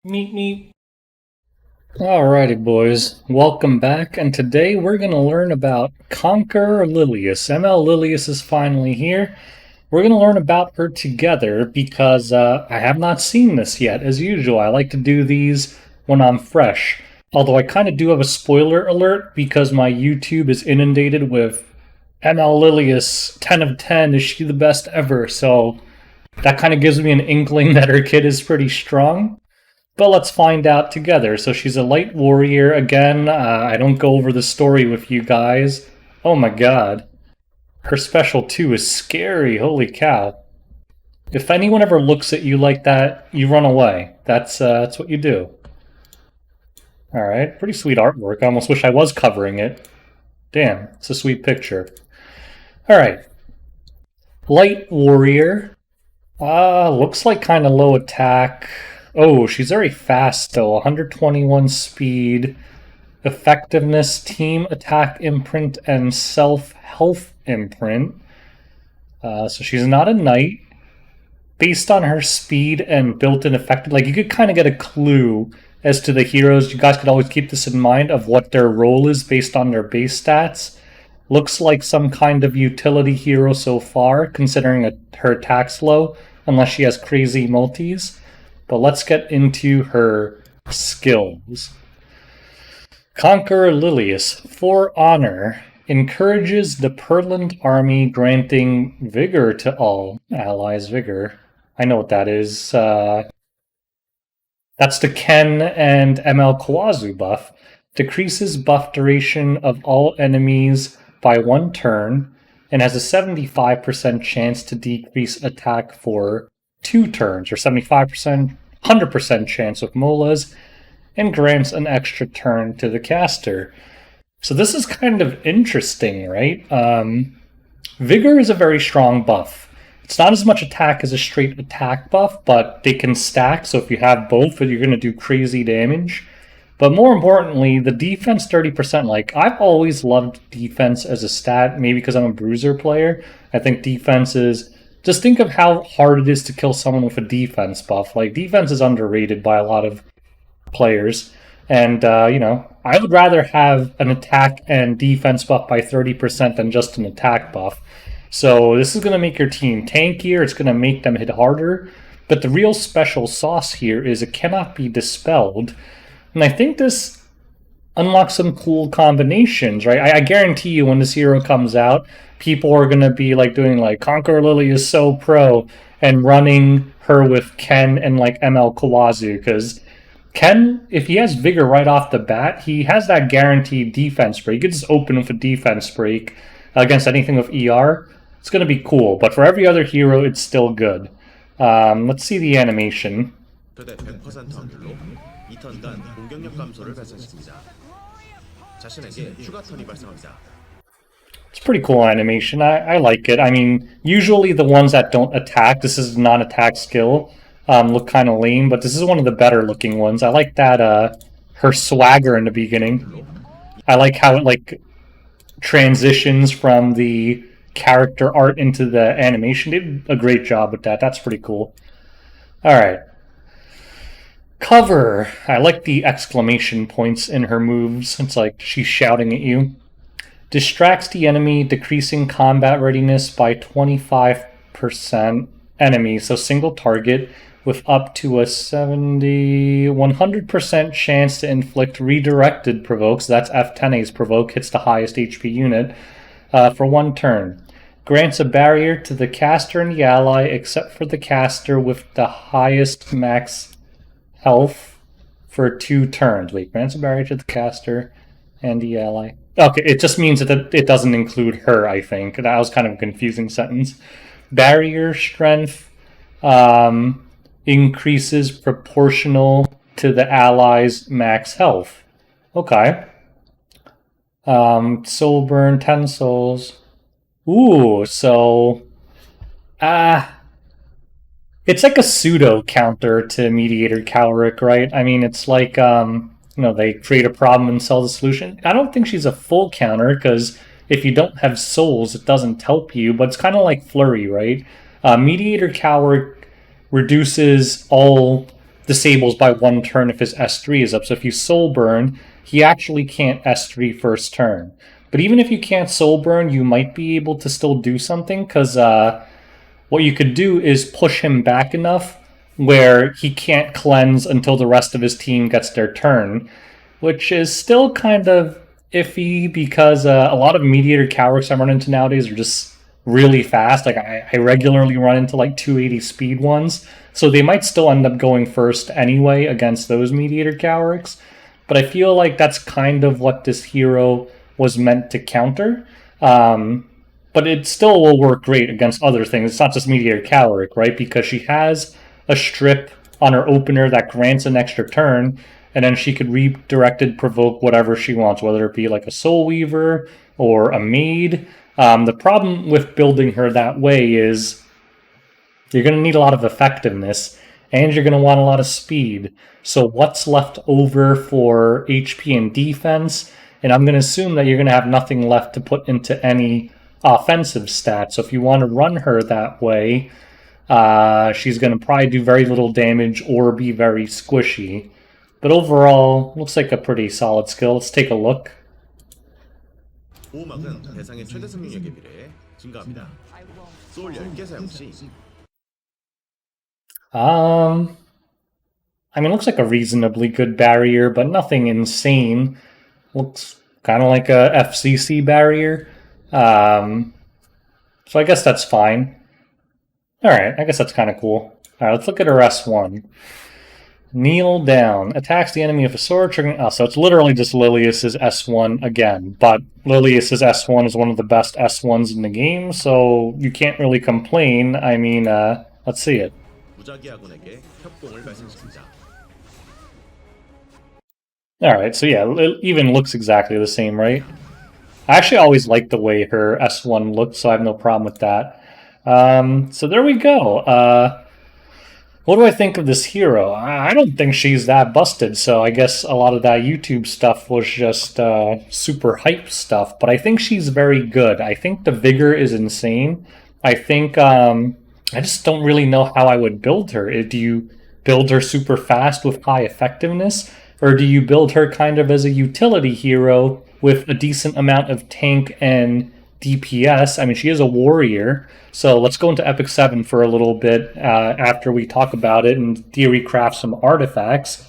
Meet me. Alrighty, boys. Welcome back, and today we're going to learn about Conqueror Lilias. ML Lilias is finally here. We're going to learn about her together because I have not seen this yet. As usual, I like to do these when I'm fresh. Although I kind of do have a spoiler alert because my YouTube is inundated with ML Lilias 10 of 10. Is she the best ever? So that kind of gives me an inkling that her kid is pretty strong. But let's find out together. So she's a light warrior. Again, I don't go over the story with you guys. Oh my god. Her special 2 is scary. Holy cow. If anyone ever looks at you like that, you run away. That's what you do. Alright, pretty sweet artwork. I almost wish I was covering it. Damn, it's a sweet picture. Alright. Light warrior. Looks like kind of low attack. Oh, she's very fast still. 121 speed, effectiveness, team attack imprint, and self-health imprint. So she's not a knight. Based on her speed and built-in effective, like you could kind of get a clue as to the heroes. You guys could always keep this in mind of what their role is based on their base stats. Looks like some kind of utility hero so far, considering her attack's low, unless she has crazy multis. But let's get into her skills. Conqueror Lilias, for honor, encourages the Perland army, granting vigor to all allies. Vigor. I know what that is. That's the Ken and ML Kawazu buff. Decreases buff duration of all enemies by 1 turn, and has a 75% chance to decrease attack for 2 turns, or 75%, 100% chance with molas, and grants an extra turn to the caster. So this is kind of interesting, right? Vigor is a very strong buff. It's not as much attack as a straight attack buff, but they can stack, so if you have both, you're going to do crazy damage. But more importantly, the defense 30%, like, I've always loved defense as a stat, maybe because I'm a bruiser player. I think defense is... Just think of how hard it is to kill someone with a defense buff. Like, defense is underrated by a lot of players. And, I would rather have an attack and defense buff by 30% than just an attack buff. So this is going to make your team tankier, it's going to make them hit harder. But the real special sauce here is it cannot be dispelled. And I think this unlock some cool combinations, right? I guarantee you when this hero comes out, people are going to be like doing like Conqueror Lily is so pro and running her with Ken and like ML Kawazu, because Ken, if he has Vigor right off the bat, he has that guaranteed defense break. You could just open with a defense break against anything with ER. It's going to be cool, but for every other hero, it's still good. Let's see the animation. It's pretty cool animation. I like it. I mean, usually the ones that don't attack, this is non-attack skill, look kind of lame, but this is one of the better looking ones. I like that her swagger in the beginning. I like how it like transitions from the character art into the animation. They did a great job with that. That's pretty cool. Alright. Cover. I like the exclamation points in her moves. It's like she's shouting at you. Distracts the enemy, decreasing combat readiness by 25%. Enemy, so single target, with up to a 100% chance to inflict redirected provokes. That's F10A's provoke, hits the highest HP unit for 1 turn. Grants a barrier to the caster and the ally, except for the caster with the highest max health for 2 turns. Wait, grants a barrier to the caster and the ally. Okay, it just means that it doesn't include her, I think. That was kind of a confusing sentence. Barrier strength increases proportional to the ally's max health. Okay. Soul burn, 10 souls. Ooh, so... it's like a pseudo counter to Mediator Calric, right? I mean, it's like, they create a problem and sell the solution. I don't think she's a full counter, because if you don't have souls, it doesn't help you, but it's kind of like Flurry, right? Mediator Calric reduces all disables by 1 turn if his S3 is up. So if you soul burn, he actually can't S3 first turn. But even if you can't soul burn, you might be able to still do something, because what you could do is push him back enough where he can't cleanse until the rest of his team gets their turn, which is still kind of iffy because a lot of mediator Cowards I run into nowadays are just really fast. Like I regularly run into like 280 speed ones, so they might still end up going first anyway against those mediator Cowards. But I feel like that's kind of what this hero was meant to counter. But it still will work great against other things. It's not just mediator Coward, right? Because she has a strip on her opener that grants an extra turn, and then she could redirected provoke whatever she wants, whether it be like a Soul Weaver or a Maid. The problem with building her that way is you're going to need a lot of effectiveness, and you're going to want a lot of speed. So what's left over for HP and defense? And I'm going to assume that you're going to have nothing left to put into any offensive stats. So if you want to run her that way, she's going to probably do very little damage or be very squishy. But overall, looks like a pretty solid skill. Let's take a look. 보호막은 대상의 최대 생명력에 비례해 증가합니다. 소울 10개 사용 시 I mean, it looks like a reasonably good barrier, but nothing insane. Looks kind of like a FCC barrier. So I guess that's fine. Alright, I guess that's kind of cool. Alright, let's look at her S1. Kneel down. Attacks the enemy with a sword, triggering... Oh, so it's literally just Lilias' S1 again. But Lilias' S1 is one of the best S1s in the game, so you can't really complain. I mean, let's see it. 무작위 아군에게 협공을 발생시킵니다. Alright, so yeah, it even looks exactly the same, right? I actually always liked the way her S1 looked, so I have no problem with that. So there we go. What do I think of this hero? I don't think she's that busted, so I guess a lot of that YouTube stuff was just super hype stuff, but I think she's very good. I think the vigor is insane. I think, I just don't really know how I would build her. Do you build her super fast with high effectiveness, or do you build her kind of as a utility hero with a decent amount of tank and DPS? I mean, she is a warrior, so let's go into Epic 7 for a little bit after we talk about it and theory craft some artifacts.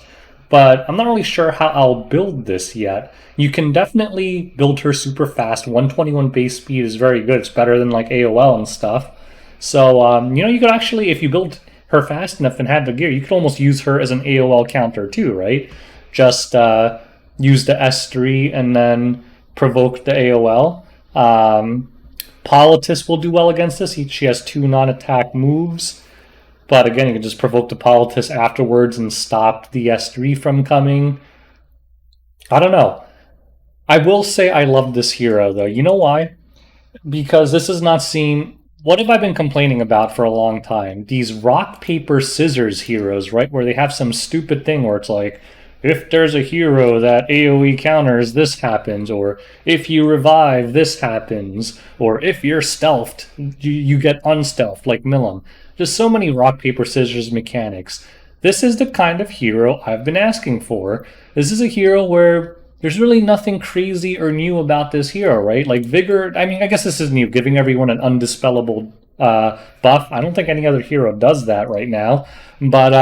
But I'm not really sure how I'll build this yet. You can definitely build her super fast. 121 base speed is very good. It's better than like AOL and stuff. So, you could actually, if you build her fast enough and have the gear, you could almost use her as an AOL counter too, right? Just use the S3 and then provoke the AOL. Politis will do well against this. She has 2 non-attack moves. But again, you can just provoke the Politis afterwards and stop the S3 from coming. I don't know. I will say I love this hero, though. You know why? Because this is not seen... What have I been complaining about for a long time? These rock, paper, scissors heroes, right? Where they have some stupid thing where it's like, if there's a hero that AoE counters, this happens, or if you revive, this happens, or if you're stealthed, you get unstealthed, like Milim. Just so many rock, paper, scissors mechanics. This is the kind of hero I've been asking for. This is a hero where there's really nothing crazy or new about this hero, right? Like Vigor, I mean, I guess this is new, giving everyone an undispellable buff. I don't think any other hero does that right now. But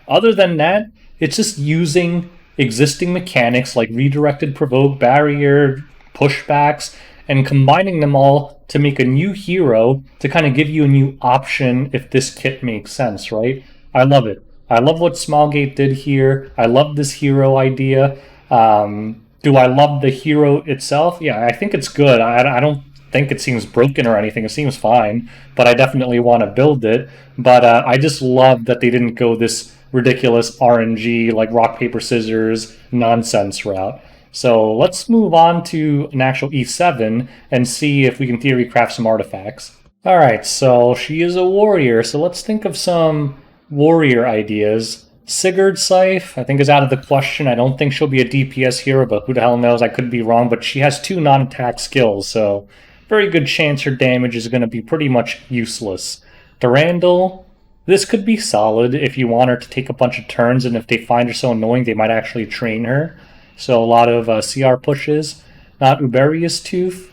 other than that, it's just using existing mechanics like redirected provoke, barrier, pushbacks, and combining them all to make a new hero to kind of give you a new option if this kit makes sense, right? I love it. I love what Smallgate did here. I love this hero idea. Do I love the hero itself? Yeah, I think it's good. I don't think it seems broken or anything. It seems fine, but I definitely want to build it. But I just love that they didn't go this ridiculous RNG, like rock, paper, scissors nonsense route. So let's move on to an actual E7 and see if we can theory craft some artifacts. Alright, so she is a warrior, so let's think of some warrior ideas. Sigurd Scythe, I think, is out of the question. I don't think she'll be a DPS hero, but who the hell knows? I could be wrong, but she has 2 non-attack skills, so very good chance her damage is going to be pretty much useless. Durandal, This could be solid if you want her to take a bunch of turns, and if they find her so annoying, they might actually train her. So a lot of CR pushes. Not Uberius Tooth.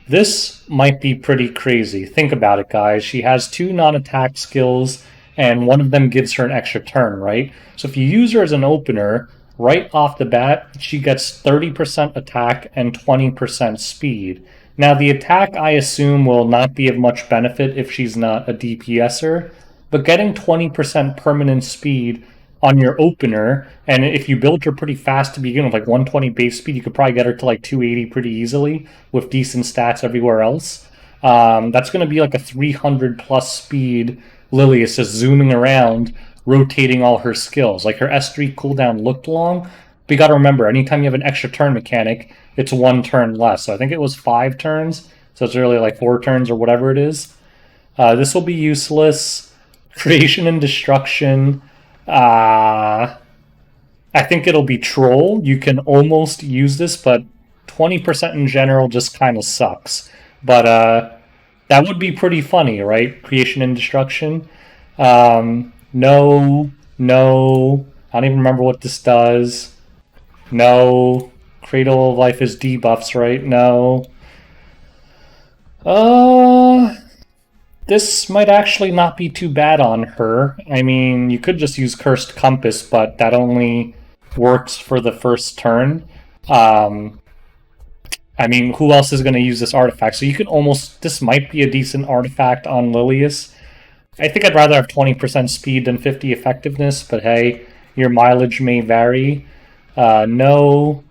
This might be pretty crazy. Think about it, guys. She has 2 non-attack skills, and one of them gives her an extra turn, right? So if you use her as an opener, right off the bat, she gets 30% attack and 20% speed. Now, the attack, I assume, will not be of much benefit if she's not a DPSer, but getting 20% permanent speed on your opener, and if you build her pretty fast to begin with, like 120 base speed, you could probably get her to like 280 pretty easily with decent stats everywhere else. That's going to be like a 300 plus speed Lilias just zooming around, rotating all her skills. Like her S3 cooldown looked long, but you got to remember, anytime you have an extra turn mechanic, it's 1 turn less. So I think it was 5 turns, so it's really like 4 turns or whatever it is. This will be useless. Creation and Destruction. I think it'll be Troll. You can almost use this, but 20% in general just kind of sucks. But that would be pretty funny, right? Creation and Destruction. No. I don't even remember what this does. No. Cradle of Life is debuffs, right? No. This might actually not be too bad on her. I mean, you could just use Cursed Compass, but that only works for the first turn. I mean, who else is going to use this artifact? So you can almost... This might be a decent artifact on Lilias. I think I'd rather have 20% speed than 50 effectiveness, but hey, your mileage may vary. No.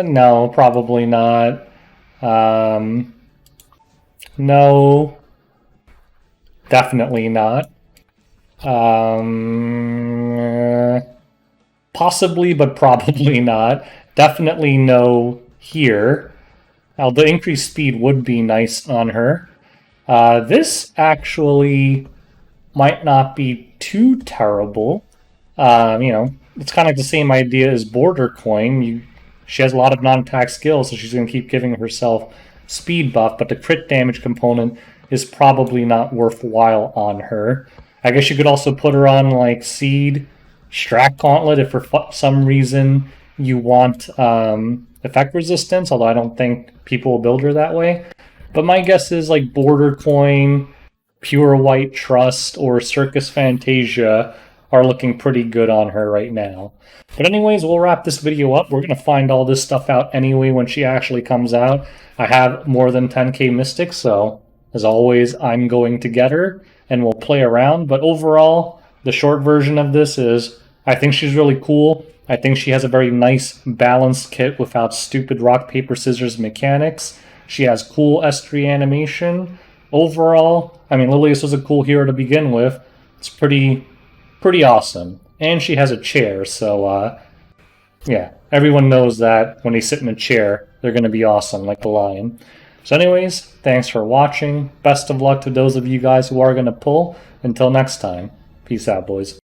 No, probably not. No. Definitely not. Possibly, but probably not. Definitely no here. Now, the increased speed would be nice on her. This actually might not be too terrible. It's kind of like the same idea as Border Coin. She has a lot of non-attack skills, so she's going to keep giving herself speed buff, but the crit damage component is probably not worthwhile on her. I guess you could also put her on like Seed, Strack Gauntlet if for some reason you want effect resistance, although I don't think people will build her that way. But my guess is like Border Coin, Pure White Trust, or Circus Fantasia are looking pretty good on her right now. But anyways, we'll wrap this video up. We're going to find all this stuff out anyway when she actually comes out. I have more than 10k Mystics, so as always, I'm going to get her, and we'll play around. But overall, the short version of this is, I think she's really cool. I think she has a very nice, balanced kit without stupid rock, paper, scissors mechanics. She has cool S3 animation. Overall, I mean, Lilias was a cool hero to begin with. It's pretty awesome. And she has a chair, so yeah, everyone knows that when they sit in a chair, they're going to be awesome, like the lion. So anyways, thanks for watching. Best of luck to those of you guys who are going to pull. Until next time, peace out, boys.